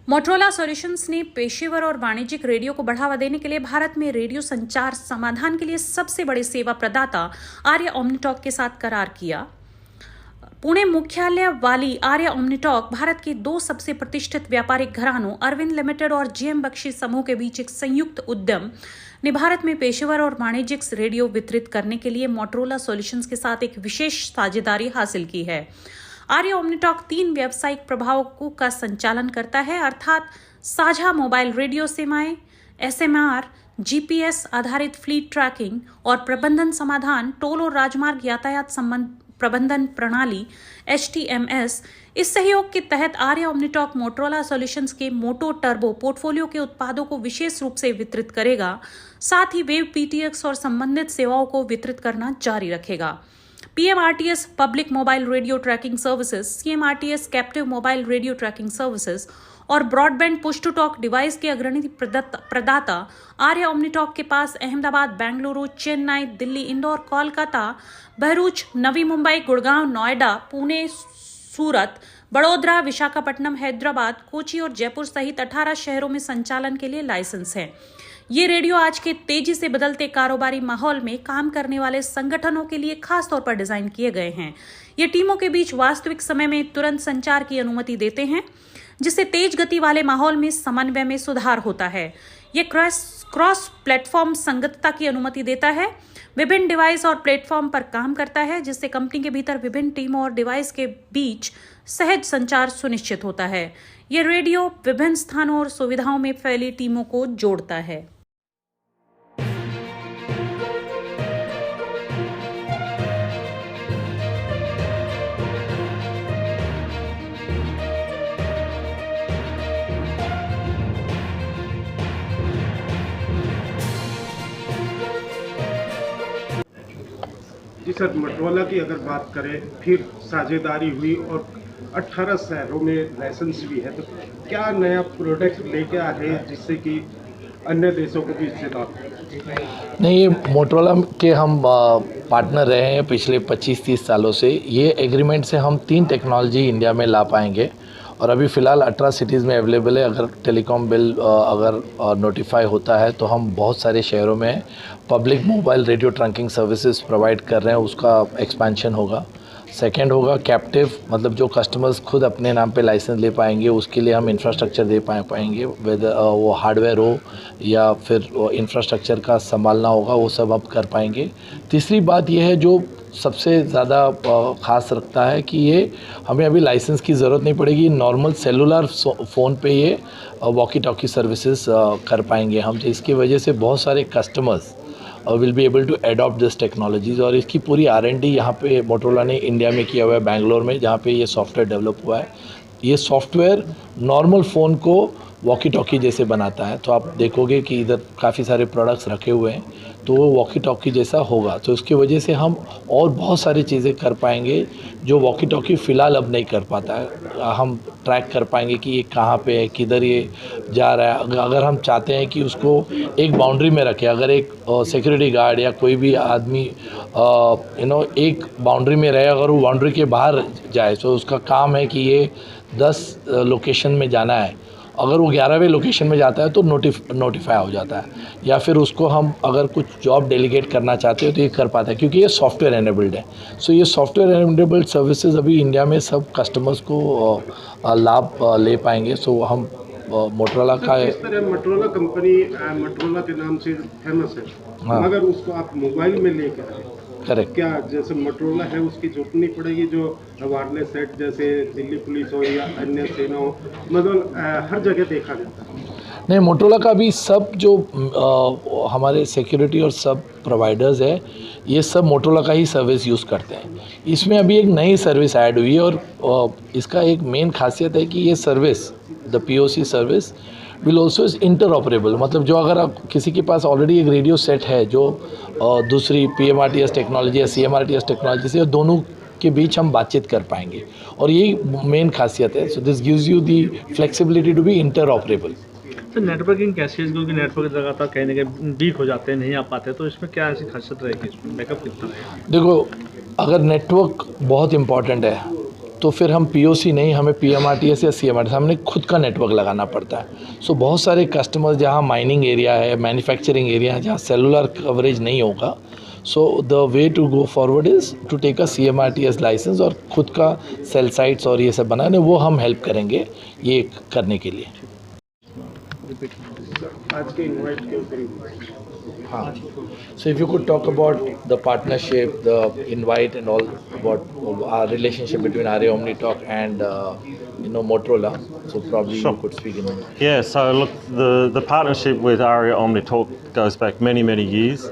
Motorola solutions ने पेशेवर और वाणिज्यिक रेडियो को बढ़ावा देने के लिए भारत में रेडियो संचार समाधान के लिए सबसे बड़े सेवा प्रदाता आर्य ओमनीटॉक के साथ करार किया। पुणे मुख्यालय वाली आर्य ओमनीटॉक भारत के दो सबसे प्रतिष्ठित व्यापारिक घरानों अरविंद लिमिटेड और जीएम बख्शी समूह के बीच एक संयुक्त उद्यम ने भारत में पेशेवर और वाणिज्यिक रेडियो वितरित करने के लिए मोटरोला सॉल्यूशंस के साथ एक विशेष साझेदारी हासिल की है। आर्य ओमनीटॉक 3 व्यावसायिक प्रभावों का संचालन करता है, अर्थात साझा मोबाइल रेडियो सेवाएं, एसएमआर, जीपीएस आधारित फ्लीट ट्रैकिंग और प्रबंधन समाधान, टोल और राजमार्ग यातायात संबंध प्रबंधन प्रणाली HTMS। इस सहयोग के तहत आर्य ओमनीटॉक मोटरोला सॉल्यूशंस के मोटो टर्बो पोर्टफोलियो के उत्पादों को विशेष रूप से वितरित करेगा, साथ ही वेब PTX और संबंधित सेवाओं को वितरित करना जारी रखेगा। PMRTS public mobile radio tracking services, CMRTS captive mobile radio tracking services और broadband push to talk device के अग्रणी प्रदाता आर्य ओमनीटॉक के पास अहमदाबाद, बेंगलुरु, चेन्नई, दिल्ली, इंदौर, कोलकाता, भरूच, नवी मुंबई, गुड़गांव, नोएडा, पुणे, सूरत, बड़ोदरा, विशाखापट्टनम, हैदराबाद, कोची और जयपुर सहित 18 शहरों में संचालन के लिए लाइसेंस है। ये रेडियो आज के तेजी से बदलते कारोबारी माहौल में काम करने वाले संगठनों के लिए खास तौर पर डिजाइन किए गए हैं। ये टीमों के बीच वास्तविक समय में तुरंत संचार की अनुमति देते हैं, जिससे तेज गति वाले माहौल में समन्वय में सुधार होता है। ये क्रॉस प्लेटफॉर्म संगतता की अनुमति देता है, विभिन्न डिवाइस और प्लेटफॉर्म पर काम करता है, जिससे कंपनी के भीतर विभिन्न टीमों और डिवाइस के बीच सहज संचार सुनिश्चित होता है। ये रेडियो विभिन्न स्थानों और सुविधाओं में फैली टीमों को जोड़ता है। जी सर, मोटरोला की अगर बात करें, फिर साझेदारी हुई और 18 शहरों में लाइसेंस भी है, तो क्या नया प्रोडक्ट लेके आ रहे हैं जिससे कि अन्य देशों को भी इससे लाभ? नहीं, ये मोटरोला के हम पार्टनर रहे हैं पिछले 25-30 सालों से। ये एग्रीमेंट से हम 3 टेक्नोलॉजी इंडिया में ला पाएंगे और अभी फ़िलहाल 18 सिटीज़ में अवेलेबल है। अगर टेलीकॉम बिल अगर नोटिफाई होता है तो हम बहुत सारे शहरों में public mobile radio tracking services provide कर रहे हैं, उसका एक्सपेंशन होगा। सेकंड होगा कैप्टिव, मतलब जो कस्टमर्स खुद अपने नाम पे लाइसेंस ले पाएंगे, उसके लिए हम इंफ्रास्ट्रक्चर दे पाएंगे, वेदर वो हार्डवेयर हो या फिर इंफ्रास्ट्रक्चर का संभालना होगा, वो सब अब कर पाएंगे। तीसरी बात यह है जो सबसे ज़्यादा ख़ास रखता है कि ये हमें अभी लाइसेंस की ज़रूरत नहीं पड़ेगी, नॉर्मल सेलुलर फ़ोन पे ये वॉकी टॉकी सर्विसेज कर पाएंगे हम, जिसकी वजह से बहुत सारे customers will be able to adopt this technologies. और इसकी पूरी R&D यहाँ पे मोटरोला ने इंडिया में किया हुआ है, बेंगलोर में, जहाँ पे ये सॉफ्टवेयर डेवलप हुआ है। ये सॉफ्टवेयर नॉर्मल फ़ोन को वॉकी टॉकी जैसे बनाता है, तो आप देखोगे कि इधर काफ़ी सारे प्रोडक्ट्स रखे हुए हैं, तो वो वॉकी टॉकी जैसा होगा। तो उसकी वजह से हम और बहुत सारी चीज़ें कर पाएंगे जो वॉकी टॉकी फ़िलहाल अब नहीं कर पाता है। हम ट्रैक कर पाएंगे कि ये कहाँ पे है, किधर ये जा रहा है। अगर हम चाहते हैं कि उसको एक बाउंड्री में रखें, अगर एक सिक्योरिटी गार्ड या कोई भी आदमी एक बाउंड्री में रहे, अगर वो बाउंड्री के बाहर जाए तो उसका काम है कि ये 10 लोकेशन में जाना है, अगर वो 11वें लोकेशन में जाता है तो नोटिफाई हो जाता है, या फिर उसको हम अगर कुछ जॉब डेलीगेट करना चाहते हो तो ये कर पाता है, क्योंकि ये सॉफ्टवेयर एनेबल्ड है। सो ये सॉफ्टवेयर एनेबल्ड सर्विसेज अभी इंडिया में सब कस्टमर्स को लाभ ले पाएंगे। सो हम मोटरोला का मोटरोला कंपनी मोटरोला के नाम से फेमस है, हाँ। अगर उसको आप मोबाइल में लेकर आए, करेक्ट, क्या जैसे मोटरोला है उसकी जरूरत नहीं पड़ेगी, जो वायरलेस सेट जैसे दिल्ली पुलिस हो या अन्य सेना हो, मतलब हर जगह देखा जाता है? नहीं, मोटरोला का भी सब जो हमारे सिक्योरिटी और सब प्रोवाइडर्स है, ये सब मोटरोला का ही सर्विस यूज़ करते हैं। इसमें अभी एक नई सर्विस ऐड हुई है और इसका एक मेन खासियत है कि ये service, the POC service will also is interoperable. मतलब जो अगर आप किसी के पास ऑलरेडी एक रेडियो सेट है जो दूसरी PMRTS टेक्नोलॉजी या CMRTS टेक्नोलॉजी से, दोनों के बीच हम बातचीत कर पाएंगे, और यही मेन खासियत है। So this gives you the flexibility to be interoperable. तो नेटवर्किंग कैसे, क्योंकि नेटवर्क लगातार कहीं ना कहीं वीक हो जाते हैं, नहीं आ पाते, तो इसमें क्या ऐसी खासियत रहेगी, इसमें बैकअप कितना रहेगा? देखो, अगर नेटवर्क बहुत इम्पॉर्टेंट है तो फिर हम POC नहीं, हमें PMRTS या CMRTS हमने खुद का नेटवर्क लगाना पड़ता है। सो बहुत सारे कस्टमर्स जहाँ माइनिंग एरिया है, मैन्युफैक्चरिंग एरिया है, जहाँ सेलुलर कवरेज नहीं होगा, so the way to go forward is to take a CMRTS licence और खुद का सेल साइट्स और ये सब बनाने, वो हम हेल्प करेंगे ये करने के लिए। आज के इनवाइट के ऊपर हाँ, so if you could talk about the partnership, the invite and all about our relationship between RA OmniTalk and Motorola, so probably Sure. you could speak in. Yeah, so look, the partnership with ARIA OmniTalk goes back many, many years.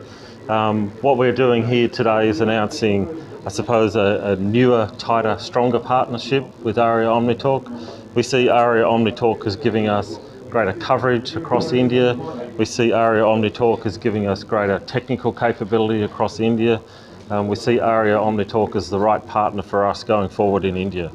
What we're doing here today is announcing, I suppose, a newer, tighter, stronger partnership with ARIA OmniTalk. We see ARIA OmniTalk as giving us greater coverage across India. We see ARIA OmniTalk as giving us greater technical capability across India. We see ARIA OmniTalk as the right partner for us going forward in India.